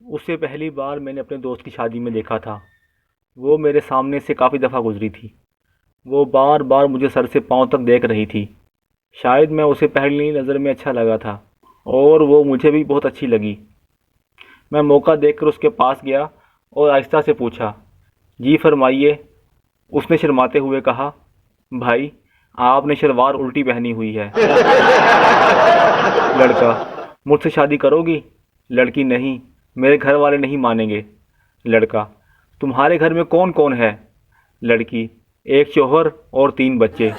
उसे पहली बार मैंने अपने दोस्त की शादी में देखा था। वो मेरे सामने से काफ़ी दफ़ा गुजरी थी। वो बार बार मुझे सर से पाँव तक देख रही थी। शायद मैं उसे पहली नज़र में अच्छा लगा था और वो मुझे भी बहुत अच्छी लगी। मैं मौका देखकर उसके पास गया और आहिस्ता से पूछा, जी फरमाइए। उसने शर्माते हुए कहा, भाई आपने शलवार उल्टी पहनी हुई है। लड़का, मुझसे शादी करोगी? लड़की, नहीं, मेरे घर वाले नहीं मानेंगे। लड़का, तुम्हारे घर में कौन कौन है? लड़की, एक शौहर और 3 बच्चे।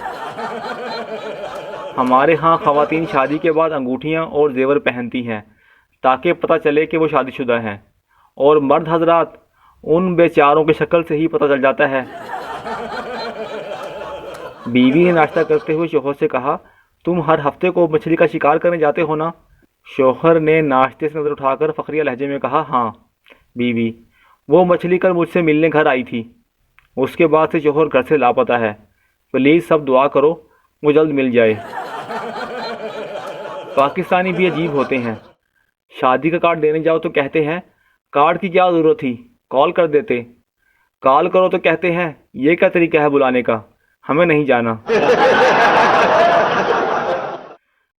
हमारे यहाँ ख़वातीन शादी के बाद अंगूठियाँ और जेवर पहनती हैं ताकि पता चले कि वो शादीशुदा हैं, और मर्द हजरात, उन बेचारों की शक्ल से ही पता चल जाता है। बीवी ने नाश्ता करते हुए शौहर से कहा, तुम हर हफ्ते को मछली का शिकार करने जाते हो ना? शौहर ने नाश्ते से नज़र उठाकर फखरिया लहजे में कहा, हाँ। बीवी, वो मछली कल मुझसे मिलने घर आई थी। उसके बाद से शौहर घर से लापता है। प्लीज़ सब दुआ करो वो जल्द मिल जाए। पाकिस्तानी भी अजीब होते हैं। शादी का कार्ड देने जाओ तो कहते हैं, कार्ड की क्या ज़रूरत थी, कॉल कर देते। कॉल करो तो कहते हैं, ये क्या तरीका है बुलाने का, हमें नहीं जाना।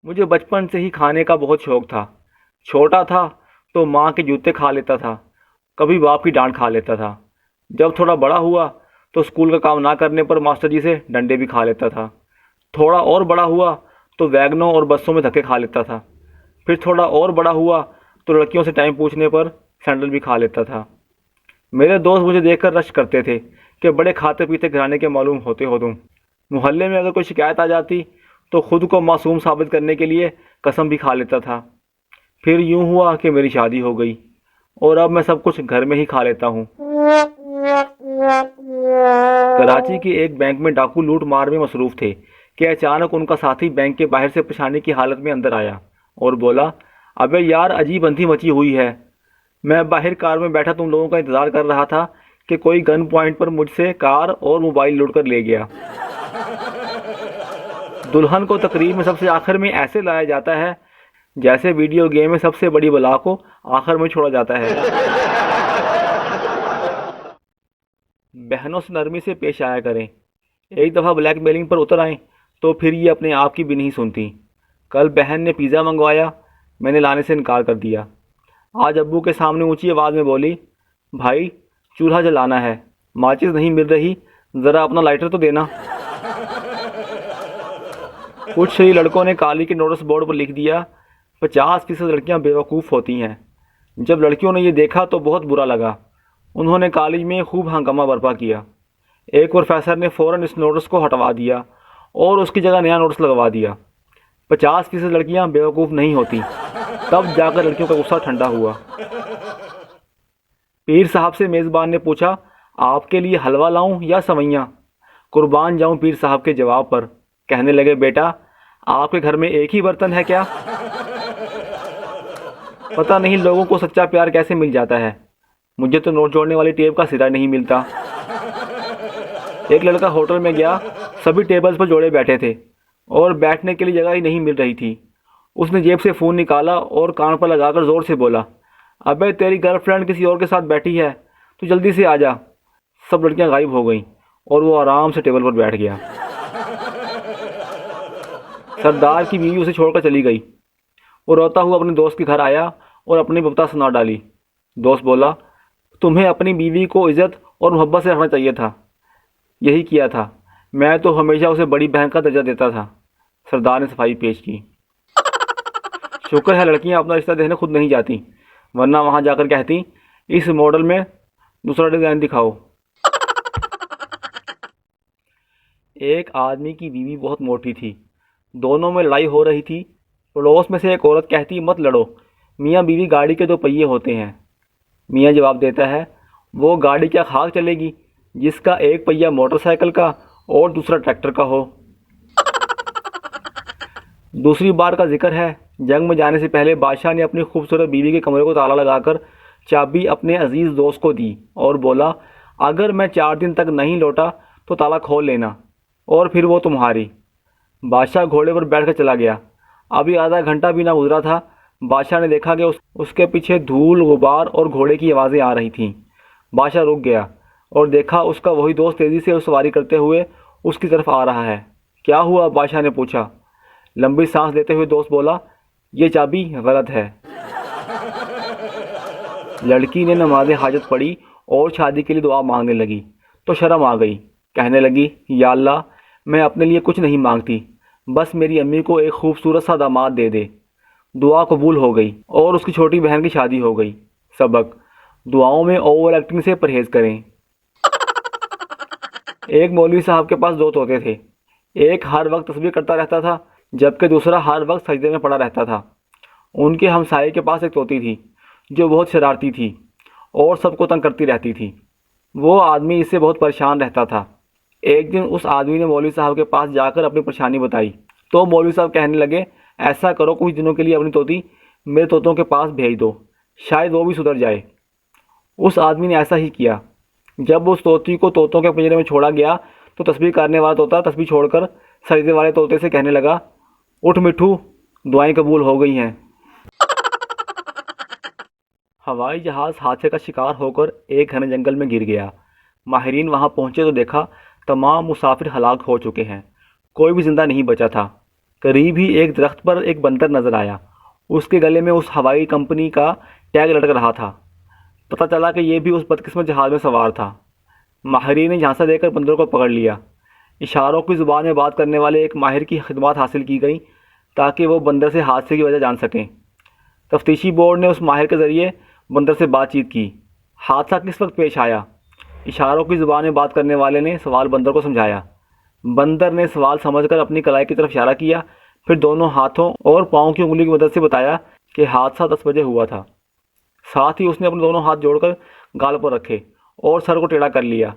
मुझे बचपन से ही खाने का बहुत शौक था। छोटा था तो माँ के जूते खा लेता था, कभी बाप की डांट खा लेता था। जब थोड़ा बड़ा हुआ तो स्कूल का काम ना करने पर मास्टर जी से डंडे भी खा लेता था। थोड़ा और बड़ा हुआ तो वैगनों और बसों में धक्के खा लेता था। फिर थोड़ा और बड़ा हुआ तो लड़कियों से टाइम पूछने पर सैंडल भी खा लेता था। मेरे दोस्त मुझे देखकर रश करते थे कि बड़े खाते पीते घराने के मालूम होते हो तुम। मोहल्ले में अगर कोई शिकायत आ जाती तो खुद को मासूम साबित करने के लिए कसम भी खा लेता था। फिर यूं हुआ कि मेरी शादी हो गई और अब मैं सब कुछ घर में ही खा लेता हूँ। कराची के एक बैंक में डाकू लूट मार में मसरूफ़ थे कि अचानक उनका साथी बैंक के बाहर से परेशानी की हालत में अंदर आया और बोला, अबे यार, अजीब अंधी मची हुई है। मैं बाहर कार में बैठा तुम लोगों का इंतज़ार कर रहा था कि कोई गन पॉइंट पर मुझसे कार और मोबाइल लूट कर ले गया। दुल्हन को तकरीब में सबसे आखिर में ऐसे लाया जाता है जैसे वीडियो गेम में सबसे बड़ी बला को आखिर में छोड़ा जाता है। बहनों से नरमी से पेश आया करें। एक दफ़ा ब्लैकमेलिंग पर उतर आए तो फिर ये अपने आप की भी नहीं सुनती। कल बहन ने पिज़्ज़ा मंगवाया, मैंने लाने से इनकार कर दिया। आज अब्बू के सामने ऊंची आवाज़ में बोली, भाई चूल्हा जलाना है, माचिस नहीं मिल रही, ज़रा अपना लाइटर तो देना। कुछ ही लड़कों ने काली के नोटिस बोर्ड पर लिख दिया, 50% लड़कियां बेवकूफ़ होती हैं। जब लड़कियों ने ये देखा तो बहुत बुरा लगा। उन्होंने कॉलेज में खूब हंगामा बर्पा किया। एक प्रोफेसर ने फ़ौरन इस नोटिस को हटवा दिया और उसकी जगह नया नोटिस लगवा दिया, 50% लड़कियां बेवकूफ़ नहीं होती। तब जाकर लड़कियों का गुस्सा ठंडा हुआ। पीर साहब से मेज़बान ने पूछा, आपके लिए हलवा लाऊं या सवैयाँ? कुर्बान जाऊं पीर साहब के जवाब पर। कहने लगे, बेटा आपके घर में एक ही बर्तन है क्या? पता नहीं लोगों को सच्चा प्यार कैसे मिल जाता है। मुझे तो नोट जोड़ने वाली टेप का सिरा नहीं मिलता। एक लड़का होटल में गया, सभी टेबल्स पर जोड़े बैठे थे और बैठने के लिए जगह ही नहीं मिल रही थी। उसने जेब से फ़ोन निकाला और कान पर लगाकर ज़ोर से बोला, अबे तेरी गर्लफ्रेंड किसी और के साथ बैठी है, तू जल्दी से आ जा। सब लड़कियां गायब हो गईं और वो आराम से टेबल पर बैठ गया। सरदार की बीवी उसे छोड़कर चली गई। वो रोता हुआ अपने दोस्त के घर आया और अपनी बिपता सुना डाली। दोस्त बोला, तुम्हें अपनी बीवी को इज़्ज़त और मोहब्बत से रखना चाहिए था। यही किया था, मैं तो हमेशा उसे बड़ी बहन का दर्जा देता था। सरदार ने सफाई पेश की। शुक्र है लड़कियां अपना रिश्ता देखने खुद नहीं जाती, वरना वहां जाकर कहती, इस मॉडल में दूसरा डिज़ाइन दिखाओ। एक आदमी की बीवी बहुत मोटी थी। दोनों में लड़ाई हो रही थी। पड़ोस में से एक औरत कहती, मत लड़ो, मियाँ बीवी गाड़ी के 2 पहिए होते हैं। मियाँ जवाब देता है, वो गाड़ी क्या खाक चलेगी जिसका एक पहिया मोटरसाइकिल का और दूसरा ट्रैक्टर का हो। दूसरी बार का जिक्र है, जंग में जाने से पहले बादशाह ने अपनी खूबसूरत बीवी के कमरे को ताला लगाकर चाबी अपने अजीज़ दोस्त को दी और बोला, अगर मैं 4 दिन तक नहीं लौटा तो ताला खोल लेना और फिर वो तुम्हारी। बादशाह घोड़े पर बैठकर चला गया। अभी आधा घंटा भी ना गुजरा था, बादशाह ने देखा कि उसके पीछे धूल, गुबार और घोड़े की आवाज़ें आ रही थीं। बादशाह रुक गया और देखा उसका वही दोस्त तेज़ी से सवारी करते हुए उसकी तरफ आ रहा है। क्या हुआ? बादशाह ने पूछा। लंबी सांस लेते हुए दोस्त बोला, ये चाबी गलत है। लड़की ने नमाज हाजत पढ़ी और शादी के लिए दुआ मांगने लगी तो शर्म आ गई। कहने लगी, या अल्लाह, मैं अपने लिए कुछ नहीं मांगती, बस मेरी अम्मी को एक खूबसूरत सा दामाद दे दे। दुआ कबूल हो गई और उसकी छोटी बहन की शादी हो गई। सबक: दुआओं में ओवर एक्टिंग से परहेज करें। एक मौलवी साहब के पास दो तोते थे। एक हर वक्त तस्बीह करता रहता था, जबकि दूसरा हर वक्त सजदे में पड़ा रहता था। उनके हमसाये के पास एक तोती थी जो बहुत शरारती थी और सबको तंग करती रहती थी। वो आदमी इससे बहुत परेशान रहता था। एक दिन उस आदमी ने मौलवी साहब के पास जाकर अपनी परेशानी बताई तो मौलवी साहब कहने लगे, ऐसा करो, कुछ दिनों के लिए अपनी तोती मेरे तोतों के पास भेज दो, शायद वो भी सुधर जाए। उस आदमी ने ऐसा ही किया। जब उस तोती को तोतों के पिंजरे में छोड़ा गया तो तस्बीह करने वाला तोता तस्बीह छोड़कर सजदे वाले तोते से कहने लगा, उठ मिट्ठू, दुआएं कबूल हो गई हैं। हवाई जहाज़ हादसे का शिकार होकर एक घने जंगल में गिर गया। माहिरीन वहां पहुंचे तो देखा तमाम मुसाफिर हलाक हो चुके हैं, कोई भी जिंदा नहीं बचा था। करीब ही एक दरख्त पर एक बंदर नजर आया। उसके गले में उस हवाई कंपनी का टैग लटक रहा था। पता चला कि यह भी उस बदकिस्मत जहाज़ में सवार था। माहिरीन ने झांसा देकर बंदर को पकड़ लिया। इशारों की ज़ुबान में बात करने वाले एक माहिर की खिदमत हासिल की गई ताकि वो बंदर से हादसे की वजह जान सकें। तफ्तीशी बोर्ड ने उस माहिर के ज़रिए बंदर से बातचीत की। हादसा किस वक्त पेश आया? इशारों की ज़ुबान में बात करने वाले ने सवाल बंदर को समझाया। बंदर ने सवाल समझकर अपनी कलाई की तरफ इशारा किया, फिर दोनों हाथों और पाँव की उंगली की मदद से बताया कि हादसा 10 बजे हुआ था। साथ ही उसने अपने दोनों हाथ जोड़कर गाल पर रखे और सर को टेढ़ा कर लिया,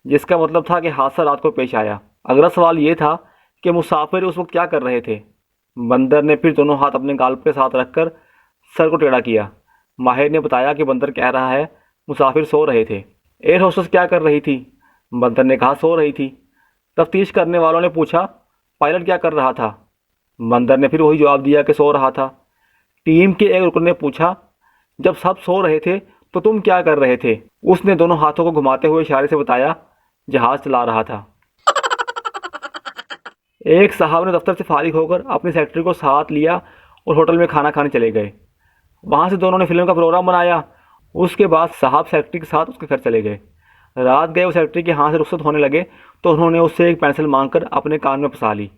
जिसका मतलब था कि हादसा रात को पेश आया। अगला सवाल ये था कि मुसाफिर उस वक्त क्या कर रहे थे। बंदर ने फिर दोनों हाथ अपने गाल के साथ रखकर सर को टेढ़ा किया। माहिर ने बताया कि बंदर कह रहा है मुसाफिर सो रहे थे। एयर होस्टेस क्या कर रही थी? बंदर ने कहा सो रही थी। तफ्तीश करने वालों ने पूछा पायलट क्या कर रहा था? बंदर ने फिर वही जवाब दिया कि सो रहा था। टीम के एक रुकन ने पूछा जब सब सो रहे थे तो तुम क्या कर रहे थे? उसने दोनों हाथों को घुमाते हुए इशारे से बताया जहाज चला रहा था। एक साहब ने दफ्तर से फारिग होकर अपनी सेक्रेटरी को साथ लिया और होटल में खाना खाने चले गए। वहाँ से दोनों ने फिल्म का प्रोग्राम बनाया। उसके बाद साहब सेक्रेटरी के साथ उसके घर चले गए। रात गए वो सेक्रेटरी के हाथ से रुखसत होने लगे तो उन्होंने उससे एक पेंसिल मांगकर अपने कान में फंसा ली।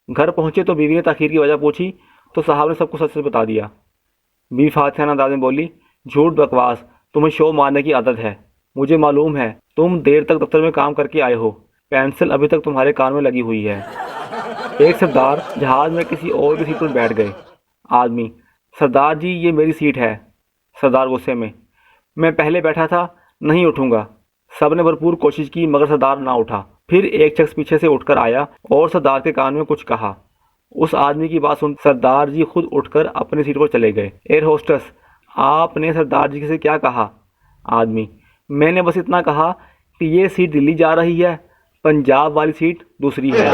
घर पहुँचे तो बीवी ने ताखीर की वजह पूछी तो साहब ने सबको सच सच बता दिया। बीवी फातिहाना अंदाज में बोली, झूठ बकवास, तुम्हें शो मारने की आदत है। मुझे मालूम है तुम देर तक दफ्तर में काम करके आए हो, पेंसिल अभी तक तुम्हारे कान में लगी हुई है। एक सरदार जहाज में किसी और की सीट पर बैठ गए। आदमी, सरदार जी ये मेरी सीट है। सरदार गुस्से में, मैं पहले बैठा था, नहीं उठूंगा। सब ने भरपूर कोशिश की मगर सरदार ना उठा। फिर एक शख्स पीछे से उठकर आया और सरदार के कान में कुछ कहा। उस आदमी की बात सुन सरदार जी खुद उठकर अपनी सीट पर चले गए। एयर होस्टेस, आपने सरदार जी से क्या कहा? आदमी, मैंने बस इतना कहा कि ये सीट दिल्ली जा रही है, पंजाब वाली सीट दूसरी है।